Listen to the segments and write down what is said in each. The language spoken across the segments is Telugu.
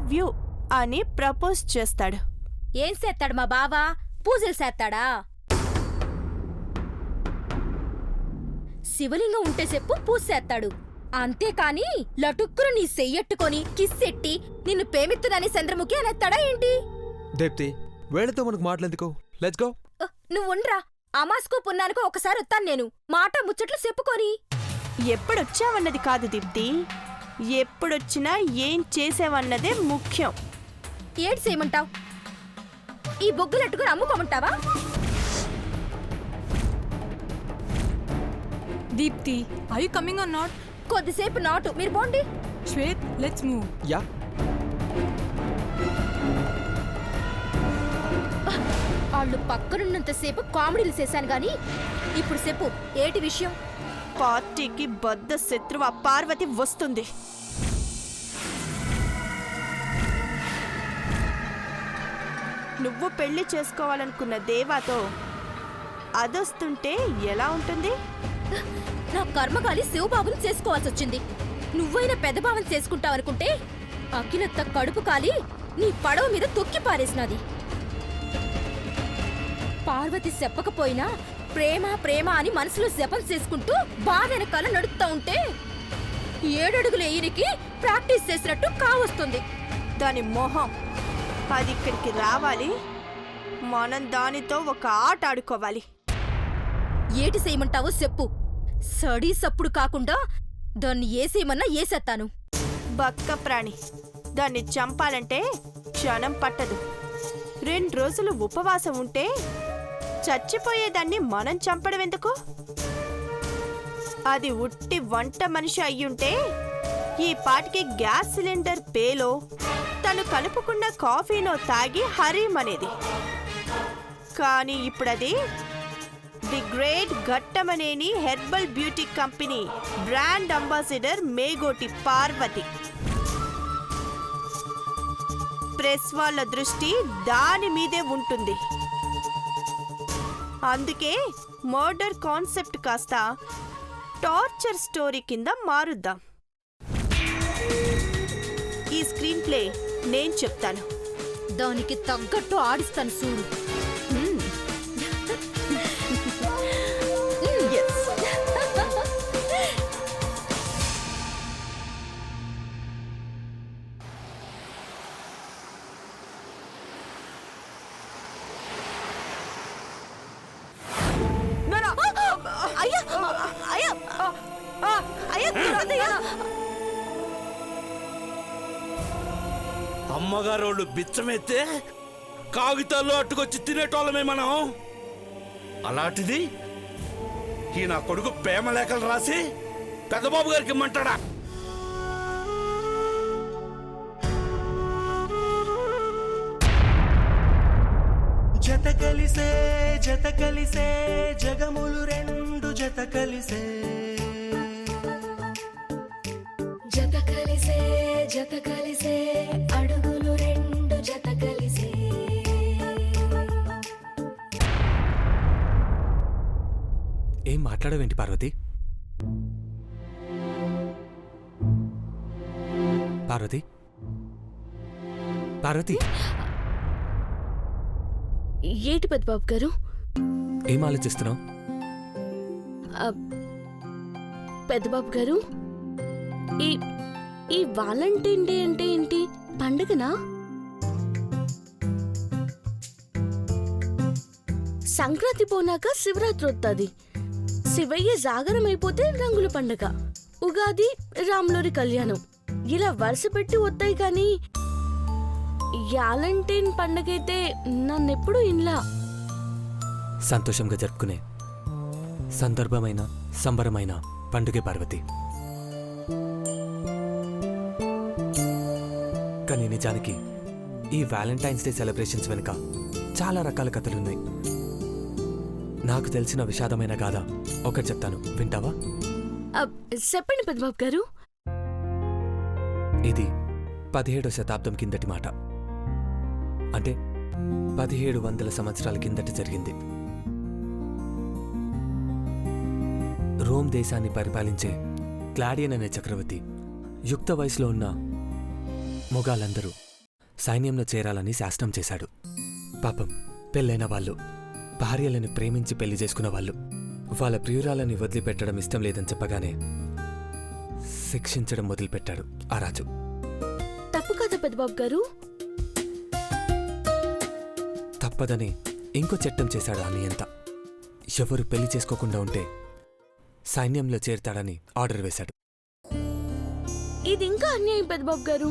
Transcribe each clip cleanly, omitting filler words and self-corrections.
లవ్ యూ అని ప్రపోజ్ చేస్తాడు. ఏం చేస్తాడు మా బావా? పూజలు చేస్తాడా? శివలింగం ఉంటే చెప్పు పూజ చేస్తాడు. అంతేకాని లటుక్కురు నీ సెయ్యట్టుకొని కిస్సెట్టి నిన్ను ప్రేమిత్తునని చంద్రముఖి అనేస్తాడా ఏంటి? దీప్తి, వేళతో మనకు మాట్లాడేందుకు? Let's go. నువ్వుండ్రా, అమాస్కో పున్నానుకో ఒకసారి వస్తాను నేను, మాట ముచ్చట్లు చెప్పుకొని. ఎప్పుడొచ్చావన్నది కాదు దీప్తి, ఎప్పుడొచ్చినా ఏం చేసావన్నదే ముఖ్యం. ఏడు చేయమంటావు? ఈ బొగ్గులట్టుకుని అమ్ముకోమంటావా? Deepti, are you coming or not? కొద్దిసేపు నాటు, మీరు పోండి. Shwet, let's move. యా. వాళ్ళు పక్కనున్నంతసేపు కామెడీలు చేశాను గాని ఇప్పుడు చెప్పు, ఏటి విషయం? పార్టీకి బద్ద శత్రువు పార్వతి వస్తుంది. నువ్వు పెళ్లి చేసుకోవాలనుకున్న దేవాతో అదొస్తుంటే ఎలా ఉంటుంది? నా కర్మగాలి శివబాబుని చేసుకోవాల్సి వచ్చింది. నువ్వైనా పెద్దబాబుని చేసుకుంటావనుకుంటే అఖిలత్త కడుపు కాలి నీ పడవ మీద తొక్కి పారేసినది. పార్వతి చెప్పకపోయినా ప్రేమ ప్రేమ అని మనసులో జపం చేసుకుంటూ బావెనకాల నడుస్తూ ఉంటే 7 అడుగుల ఎయిరికి ప్రాక్టీస్ చేసినట్టు కావస్తుంది. దాని మొహం అది ఇక్కడికి రావాలి, మనం దానితో ఒక ఆట ఆడుకోవాలి. ఏటి చేయమంటావో చెప్పు. సడీ సప్పుడు కాకుండా దాన్ని ఏసేయమన్నా ఏసేస్తాను. బక్క ప్రాణి, దాన్ని చంపాలంటే క్షణం పట్టదు. 2 రోజులు ఉపవాసం ఉంటే చచ్చిపోయేదాన్ని మనం చంపడం ఎందుకు? అది ఉట్టి వంట మనిషి అయ్యుంటే ఈ పాటికి గ్యాస్ సిలిండర్ పేలో తను కలుపుకున్న కాఫీనో తాగి హరీమనేది. కానీ ఇప్పుడది the great Ghattamaneni herbal beauty company brand ambassador Megoti Parvathi. Press వాళ్ళ దృష్టి దాని మీదే ఉంటుంది. అందుకే మర్డర్ కాన్సెప్ట్ కాస్త టార్చర్ స్టోరీ కింద మారుద్దాం. ఈ స్క్రీన్ ప్లే నేను చెప్తాను, దానికి తగ్గట్టు ఆడిస్తాను చూడు. అమ్మగారోళ్ళు బిచ్చమెత్తే కాగితాల్లో అట్టుకొచ్చి తినేటోళ్ళమే మనం. అలాంటిది ఈ నా కొడుకు ప్రేమ లేఖలు రాసి పెద్దబాబు గారికి ఇమ్మంటాడా? జత కలిసే జత కలిసే జగములు రెండు జత కలిసే, జత కలిసే జత కలిసే అడుగులు రెండు జత కలిసే. ఏం మాట్లాడవేంటి పార్వతి? పార్వతి, పార్వతి, ఏటి పెద్దబాబు గారు? ఏం ఆలోచిస్తున్నావు? పెద్దబాబు గారు, ఈ ఈ వాలంటైన్ డే అంటే ఏంటి? పండుగనా? సంక్రాంతి పోనాక శివరాత్రి వస్తుంది. శివయ్య జాగరం అయిపోతే రంగుల పండుగ, ఉగాది రాములోరి కళ్యాణం, ఇలా వరుస పెట్టి వస్తాయి. కానీ వాలంటైన్ పండుగైతే నన్నెప్పుడు ఇన్లా. సంతోషంగా జరుపుకునే సందర్భమైన సంబరమైన పండుగే పార్వతి. కానీ నిజానికి ఈ వ్యాలంటైన్స్ డే సెలబ్రేషన్స్ వెనుక చాలా రకాల కథలున్నాయి. నాకు తెలిసిన విషాదమైన గాథ ఒకటి చెప్తాను, వింటావా? చెప్పండి పెద్దబాబు గారు. ఇది 17వ శతాబ్దం కిందటి మాట. అంటే 1700 సంవత్సరాల కిందట జరిగింది. రోమ్ దేశాన్ని పరిపాలించే క్లాడియన్ అనే చక్రవర్తి యుక్త వయసులో ఉన్న మొగాళ్ళందరూ సైన్యంలో చేరాలని శాసనం చేశాడు. పాపం పెళ్ళైన వాళ్ళు, భార్యలను ప్రేమించి పెళ్లి చేసుకున్న వాళ్ళు వాళ్ళ ప్రియురాలని వదిలిపెట్టడం ఇష్టం లేదని చెప్పగానే శిక్షించడం మొదలుపెట్టాడు ఆ రాజు. తప్పు కదా పెద్దబాబు గారు. తప్పదని ఇంకో చట్టం చేశాడు ఆ నియంత. ఎవరు పెళ్లి చేసుకోకుండా ఉంటే సైన్యంలో చేరతాడని ఆర్డర్ వేశాడు. ఇది ఇంకా అన్యాయం పెద్దబాబు గారు.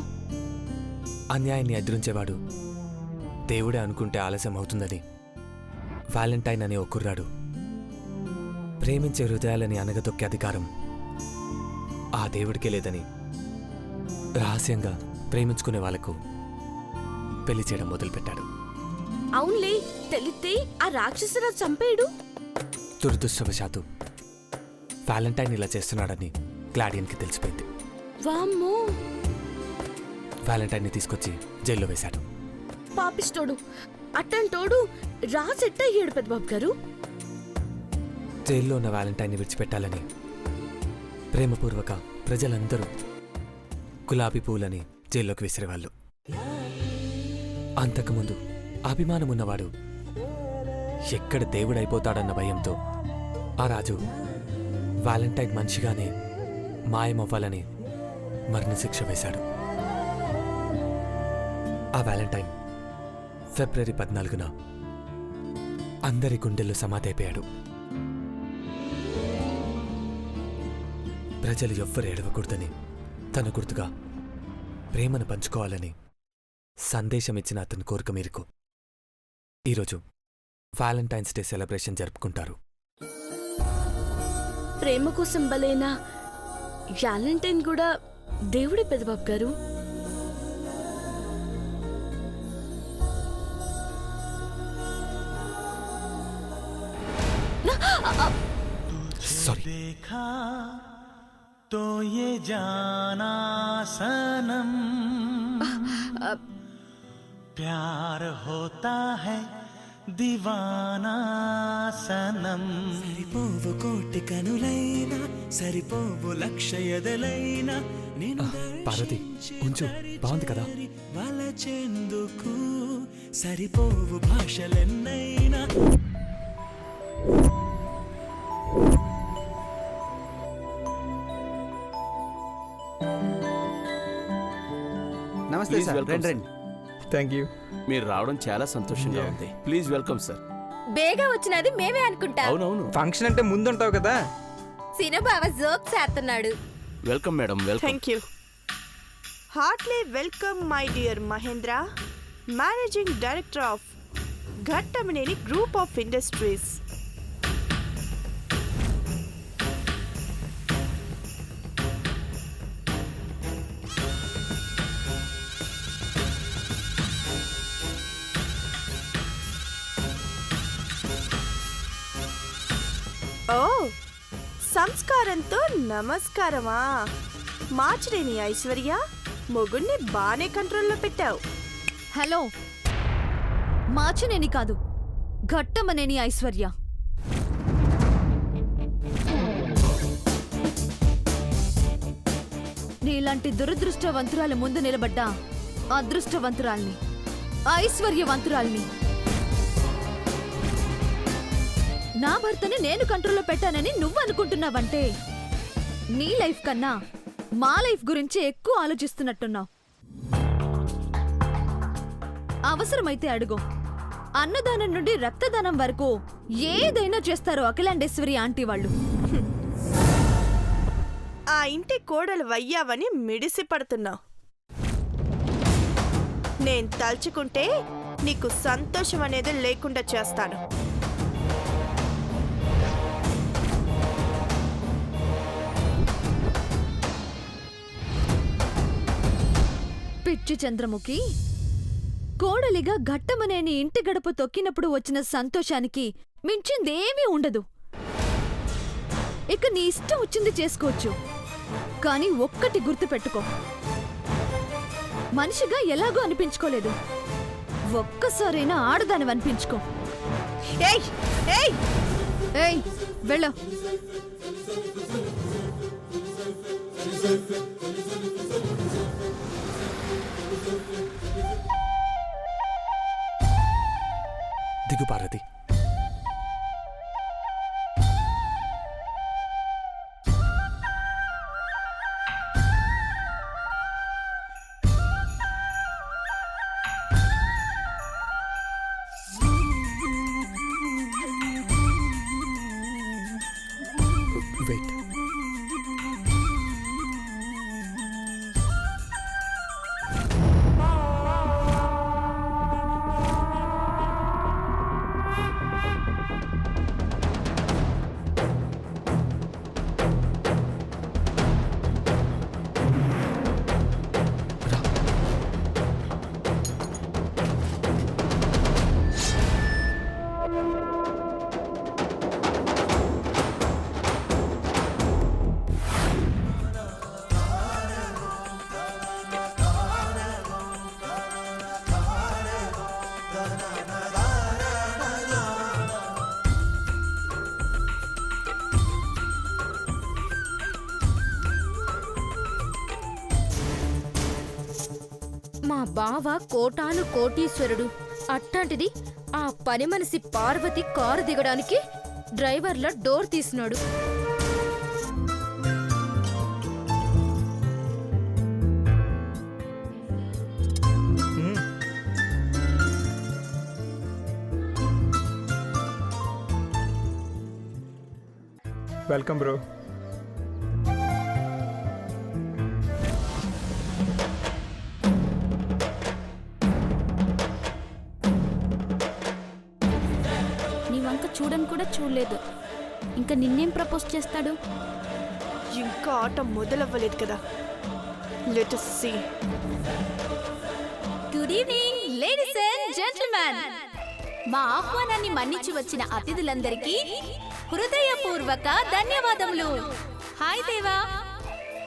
అన్యాయాన్ని ఎదురించేవాడు దేవుడే అనుకుంటే ఆలస్యం అవుతుందని వాలెంటైన్ అనే ఒక కుర్రాడు ప్రేమించే హృదయాలని అనగదొక్కే అధికారం ఆ దేవుడికే లేదని రహస్యంగా ప్రేమించుకునే వాళ్లకు పెళ్లి చేయడం మొదలుపెట్టాడు. అవునులే, తెలిస్తే ఆ రాక్షసురాజు చంపేయడు. దురదృష్టవశాత్తు వాలెంటైన్ ఇలా చేస్తున్నాడని గ్లాడియన్కి తెలిసిపోయింది. వామ్మో, వాలెంటైన్ని తీసుకొచ్చి జైల్లో వేశాడు. పాపిస్తోడు. అట్టంటోడు రాజెట్ట అయ్యాడు పెద్దబాబు గారు. జైల్లో ఉన్న వాలెంటైన్ని విడిచిపెట్టాలని ప్రేమపూర్వక ప్రజలందరూ గులాబీ పూలని జైల్లోకి విసిరేవాళ్ళు. అంతకుముందు అభిమానమున్నవాడు ఎక్కడ దేవుడైపోతాడన్న భయంతో ఆ రాజు వాలెంటైన్ మనిషిగానే మాయమవ్వాలని మరణశిక్ష వేశాడు. ఆ వాలెంటైన్ ఫిబ్రవరి 14న అందరి గుండెల్లో సమాధైపోయాడు. ప్రజలు ఎవ్వరు ఏడవకూడదని, తన గుర్తుగా ప్రేమను పంచుకోవాలని సందేశమిచ్చిన అతని కోరిక మేరకు ఈరోజు వాలెంటైన్స్ డే సెలబ్రేషన్ జరుపుకుంటారు. ప్రేమ కోసం బలైన వ్యాలంటైన్ కూడా దేవుడే పెద్దబాబు గారు. సారీ. देखा तो ये जाना सनम प्यार होता है दीवाना सनम సరిపోవు కోటి కనులైనా సరిపోవు లక్ష ఎదలైనా నిన్ను పార్వతి, ఉంచు, బాగుంది కదా? వలచెందుకు సరిపోవు భాషలెన్నైనా. నమస్తే సార్. రండి రండి. Thank you. మీరు రావడం చాలా సంతోషంగా ఉంది. Please welcome sir. బేగా వచ్చినది మేమే అనుకుంటా. అవునవును. ఫంక్షన్ అంటే ముందుంటావు కదా. సినబావ జోక్ చేస్తున్నాడు. Welcome madam, welcome. Thank you. Heartly welcome my dear Mahendra, managing director of Ghattamaneni group of industries. Oh, సంస్కారంతో నమస్కారమా? మార్చలేని ఐశ్వర్య, మొగుణ్ణి బానే కంట్రోల్లో పెట్టావు. హలో, మాచనేని కాదు, ఘట్టమనేని ఐశ్వర్య. నీలాంటి దురదృష్టవంతురాల ముందు నిలబడ్డా అదృష్టవంతురాల్ని, ఐశ్వర్యవంతురాల్ని. నా భర్తని నేను కంట్రోల్లో పెట్టానని నువ్వు అనుకుంటున్నావంటే నీ లైఫ్ కన్నా మా లైఫ్ గురించి ఎక్కువ ఆలోచిస్తున్నట్టున్నావు. అవసరమైతే అడుగు. అన్నదానం నుండి రక్తదానం వరకు ఏదైనా చేస్తారు అఖిలాండేశ్వరి ఆంటీ వాళ్ళు. ఆ ఇంటి కోడలు వయ్యావని మిడిసి పడుతున్నావు. నేను తలుచుకుంటే నీకు సంతోషం అనేది లేకుండా చేస్తాను. పిచ్చి చంద్రముఖి, కోడలిగా ఘట్టమనేని ఇంటి గడప తొక్కినప్పుడు వచ్చిన సంతోషానికి మించిందేమీ ఉండదు. ఇక నీ ఇష్టం వచ్చింది చేసుకోవచ్చు, కానీ ఒక్కటి గుర్తుపెట్టుకో, మనిషిగా ఎలాగో అనిపించుకోలేదు, ఒక్కసారైనా ఆడదానివి అనిపించుకో. ఏయ్ ఏయ్ ఏయ్, వెళ్ళు. దిగు పార్వతి. వెయిట్. మా బావ కోటాను కోటీశ్వరుడు. అట్టాంటిది ఆ పని మనిషి పార్వతి కారు దిగడానికి డ్రైవర్ల డోర్ తీసినాడు. Welcome bro. నీ వంక చూడని కూడా చూడలేదు, ఇంకా నిన్నేం ప్రపోజ్ చేస్తాడు? ఇంకా ఆట మొదలవ్వలేదు కదా. Let us see. Good evening ladies and gentlemen. మా ఆహ్వానాన్ని మన్నించి వచ్చిన అతిథులందరికీ హృదయపూర్వక ధన్యవాదములు. Hi Deva.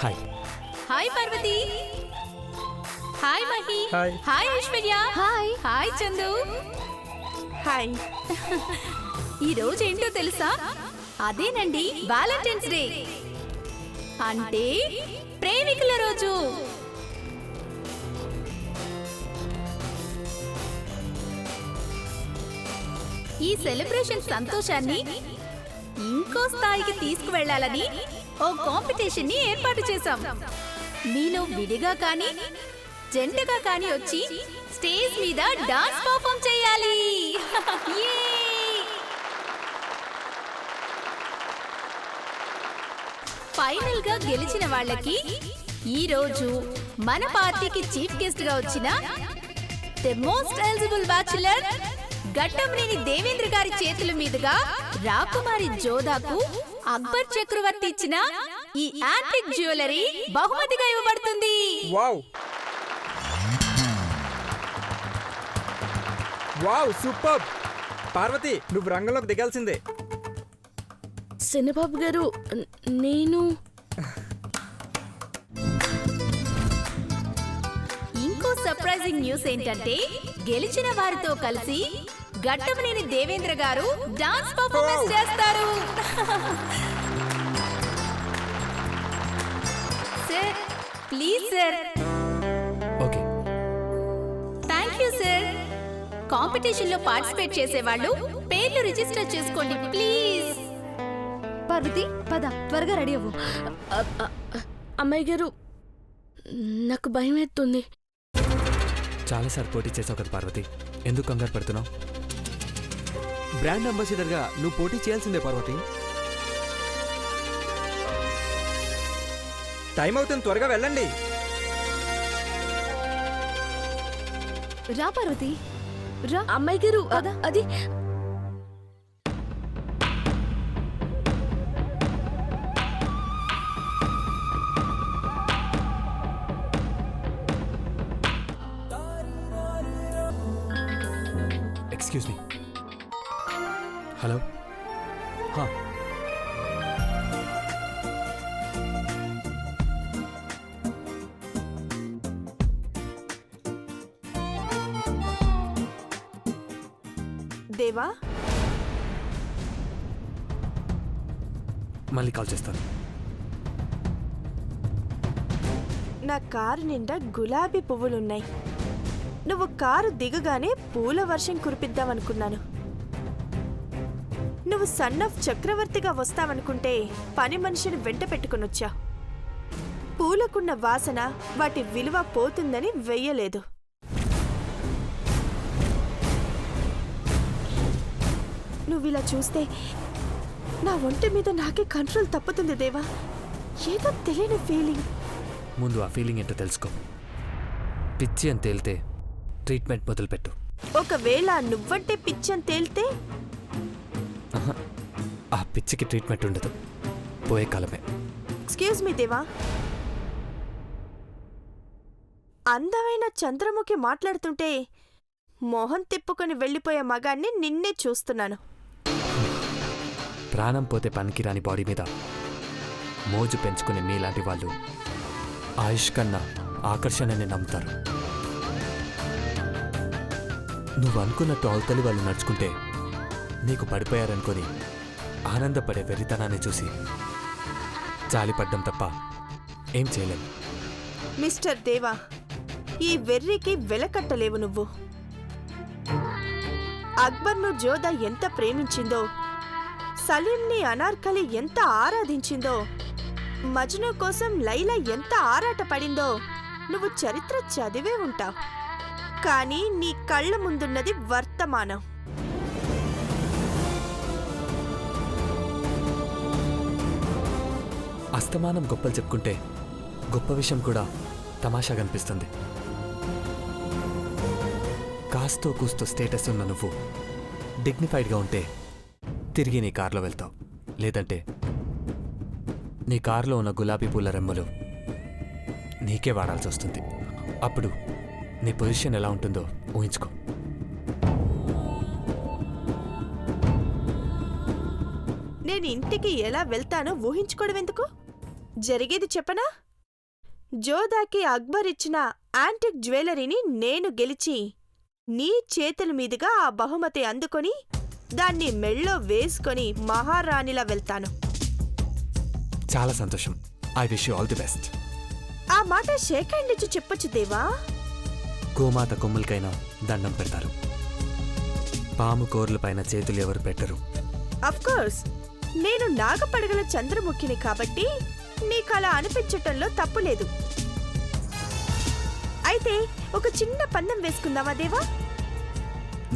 Hi. Hi Parvathi. Hi Mahi. Hi. Hi Aishwarya. Hi. Hi Chandu. Hi. ఈ రోజు ఏంటో తెలుసా? అదేనండి వాలంటైన్స్ డే, అంటే ప్రేమికుల రోజు. ఈ సెలబ్రేషన్ సంతోషాన్ని ఇంకో స్థాయికి తీసుకువెళ్లాలని ఓ కాంపిటీషన్ ని ఏర్పాటు చేశాం. మీలో విడిగా కానీ జంటగా కానీ వచ్చి స్టేజ్ మీద డాన్స్ పర్ఫామ్ చేయాలి. ఫైనల్ గా గెలిచిన వాళ్ళకి ఈ రోజు మన పార్టీకి చీఫ్ గెస్ట్ గా వచ్చిన the most eligible bachelor Ghattamaneni Devendra గారి చేతుల మీదుగా రాకుమారి జోదాకు అక్బర్ చక్రవర్తి ఇచ్చిన ఈ యాంటిక్ జ్యువెలరీ బహుమతిగా ఇవ్వబడుతుంది. Wow wow super. పార్వతి, నువ్వు రంగంలోకి దిగాల్సిందే. శనిబాబు గారు, నేను ఇంకో సర్ప్రైజింగ్ న్యూస్ ఏంటంటే గెలిచిన వారితో కలిసి ఘట్టమనేని దేవేంద్ర గారు డాన్స్ పర్ఫార్మెన్స్ చేస్తారు. Sir please sir. Okay. Thank you sir. Competition లో పార్టిసిపేట్ చేసే వాళ్ళు పేర్లు రిజిస్టర్ చేసుకోండి ప్లీజ్. పార్వతి పద, త్వరగా రెడీ అవ్వు. అమ్మాయి గారు, నాకు భయం ఎత్తుంది. చాలాసార్లు పోటీ చేసావు కదా పార్వతి, ఎందుకు కంగారు పడుతున్నావు? బ్రాండ్ అంబాసిడర్గా నువ్వు పోటీ చేయాల్సిందే పార్వతి. టైం అవుతుంది, త్వరగా వెళ్ళండి. రా పార్వతి రా. అమ్మాయి గారు, అది ఎక్స్క్యూజ్ మీ. హలో. దేవా, మళ్ళీ కాల్ చేస్తాను. నా కారు నిండా గులాబీ పువ్వులున్నాయి. నువ్వు కారు దిగగానే పూల వర్షం కురిపిద్దామనుకున్నాను, నువ్వు సన్ ఆఫ్ చక్రవర్తిగా వస్తావనుకుంటే పని మనిషిని వెంట పెట్టుకునొచ్చా. పూలకున్న వాసన వాటి విలువ పోతుందని వెయ్యలేదు. నువ్విలా చూస్తే నా ఒంటి మీద నాకే కంట్రోల్ తప్పుతుంది దేవా. ఏదో తెలియని ఫీలింగ్. ముందు ఆ ఫీలింగ్ ఏంటో తెలుసుకో. పిచ్చి అని తేలితే ట్రీట్మెంట్ మొదలుపెట్టు. ఒకవేళ నువ్వంటే పిచ్చని తేలితే ఆ పిచ్చికి ట్రీట్మెంట్ ఉండదు, పోయే కాలమే. ఎక్స్క్యూజ్ మీ దేవా. అందమైన చంద్రముఖి మాట్లాడుతుంటే మొహం తిప్పుకొని వెళ్ళిపోయే మగాన్ని నిన్నే చూస్తున్నాను. ప్రాణం పోతే పనికిరాని బాడీ మీద మోజు పెంచుకునే మీలాంటి వాళ్ళు ఆయుష్ కన్నా ఆకర్షణని నమ్ముతారు. నువ్వు అనుకున్నట్టు అవతలి వాళ్ళు నడుచుకుంటే నీకు పడిపోయారనుకొని ఆనందపడే వెరితనాన్ని చూసి జాలిపడ్డం తప్ప ఏం చేయలేం. మిస్టర్ దేవా, ఈ వెర్రికి వెలకట్టలేవు నువ్వు. అక్బర్ను జోదా ఎంత ప్రేమించిందో, సలీంని అనార్కలి ఎంత ఆరాధించిందో, మజ్ను కోసం లైలా ఎంత ఆరాటపడిందో నువ్వు చరిత్ర చదివే ఉంటావు. కానీ నీ కళ్ళ ముందున్నది వర్తమానం. అస్తమానం గొప్పలు చెప్పుకుంటే గొప్ప విషయం కూడా తమాషాగా అనిపిస్తుంది. కాస్తో కూస్తో స్టేటస్ ఉన్న నువ్వు డిగ్నిఫైడ్గా ఉంటే తిరిగి నీ కార్లో వెళ్తావు. లేదంటే నీ కారులో ఉన్న గులాబీ పూల రెమ్మలు నీకే వాడాల్సి వస్తుంది. అప్పుడు నీ పొజిషన్ ఎలా ఉంటుందో ఊహించుకో. నేను ఇంటికి ఎలా వెళ్తానో ఊహించుకోవడం ఎందుకు? జరిగేది చెప్పనా? జోదాకి అక్బర్ ఇచ్చిన యాంటిక్ జ్యువెలరీని నేను గెలిచి నీ చేతుల మీదుగా ఆ బహుమతి అందుకొని దాన్ని మెళ్ళో వేసుకొని మహారాణిలా వెళ్తాను. చాలా సంతోషం. I wish you all the best. ఆ మాట షేక్ హ్యాండ్ ఇచ్చి చెప్పొచ్చు దేవా. గోమాత కొమ్ములకైనా దండం పెడతారు, పాము కోర్లపైన చేతులు ఎవరు పెట్టరు. అఫ్కోర్స్ నేను నాగపడగల చంద్రముఖిని కాబట్టి నీకలా అనిపించటంలో తప్పులేదు. అయితే ఒక చిన్న పందెం వేసుకుందామా దేవా?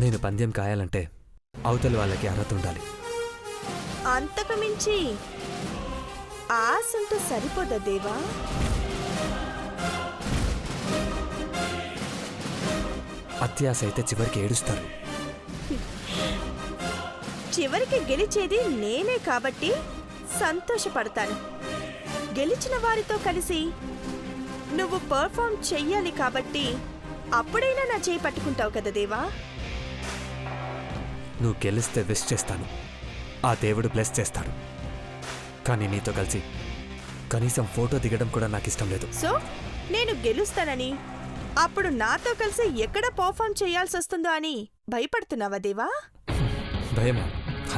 నేను పందెం కాయాలంటే అవతలి వాళ్ళకి అర్హత ఉండాలి. అంతకు మించి ఆశంటూ సరిపోదా దేవా? అత్యాశ అయితే చివరికి ఏడుస్తారు. చివరికి గెలిచేది నేనే కాబట్టి సంతోషపడతాను. గెలిచిన వారితో కలిసి నువ్వు పర్ఫార్మ్ చెయ్యాలి కాబట్టి అప్పుడైనా నా చేయి పట్టుకుంటావు కదా దేవా? నువ్వు గెలిస్తే విష్ చేస్తాను, ఆ దేవుడు బ్లెస్ చేస్తాడు. కానీ నీతో కలిసి కనీసం ఫోటో దిగడం కూడా నాకు ఇష్టం లేదు. సో నేను గెలుస్తానని అప్పుడు నాతో కలిసి ఎక్కడ పర్ఫార్మ్ చేయాల్సి వస్తుందో అని భయపడుతున్నావా దేవా? భయమా?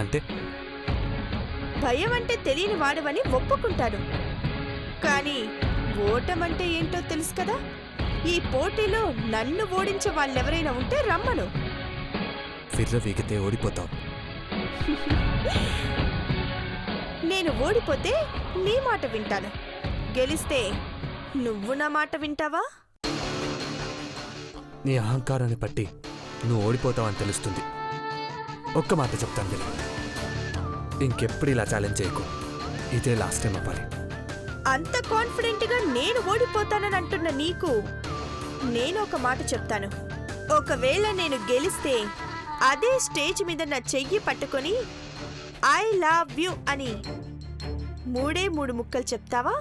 అంటే భయం అంటే తెలియని వాడవని ఒప్పుకుంటాను. కానీ ఓటమంటే ఏంటో తెలుసు కదా. ఈ పోటీలో నన్ను ఓడించే వాళ్ళెవరైనా ఉంటే రమ్మను. ఫిర్ర వీగితే ఓడిపోతావు. నేను ఓడిపోతే నీ మాట వింటాను, గెలిస్తే నువ్వు నా మాట వింటావా? నీ అహంకారాన్ని బట్టి నువ్వు ఓడిపోతావని తెలుస్తుంది. ఒక్క మాట చెప్తాను విను, ఇంకెప్పుడు ఇలా ఛాలెంజ్ చేయకు. ఇదే లాస్ట్ టైం అవ్వాలి. అంత కాన్ఫిడెంట్గా నేను ఓడిపోతానని అంటున్న నీకు నేను ఒక మాట చెప్తాను. ఒకవేళ నేను గెలిస్తే అదే స్టేజ్ మీద నా చెయ్యి పట్టుకొని ఐ లవ్ యు అని 3 ముక్కలు చెప్తావా?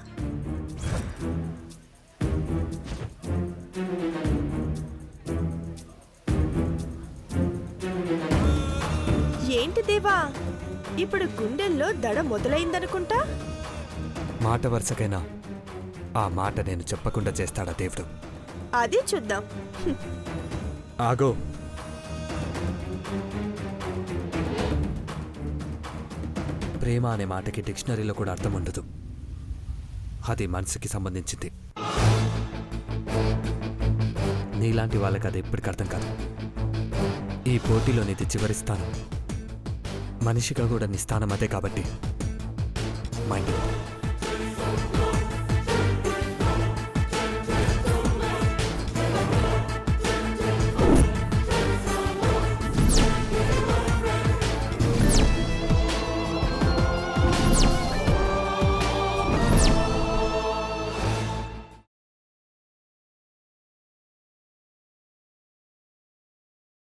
ఏంటి దేవా, ఇప్పుడు గుండెల్లో దడ మొదలైందనుకుంటా. మాట వరుసకైనా ఆ మాట నేను చెప్పకుండా చేస్తాడా దేవుడు? అదే చూద్దాం. ఆగో, ప్రేమ అనే మాటకి డిక్షనరీలో కూడా అర్థం ఉండదు. అది మనసుకి సంబంధించింది. నీలాంటి వాళ్ళకి అది ఎప్పటికీ అర్థం కాదు. ఈ పోటీలో నీది చివరిస్తాను. మనిషిగా కూడా నీ స్థానం అదే కాబట్టి మైండ్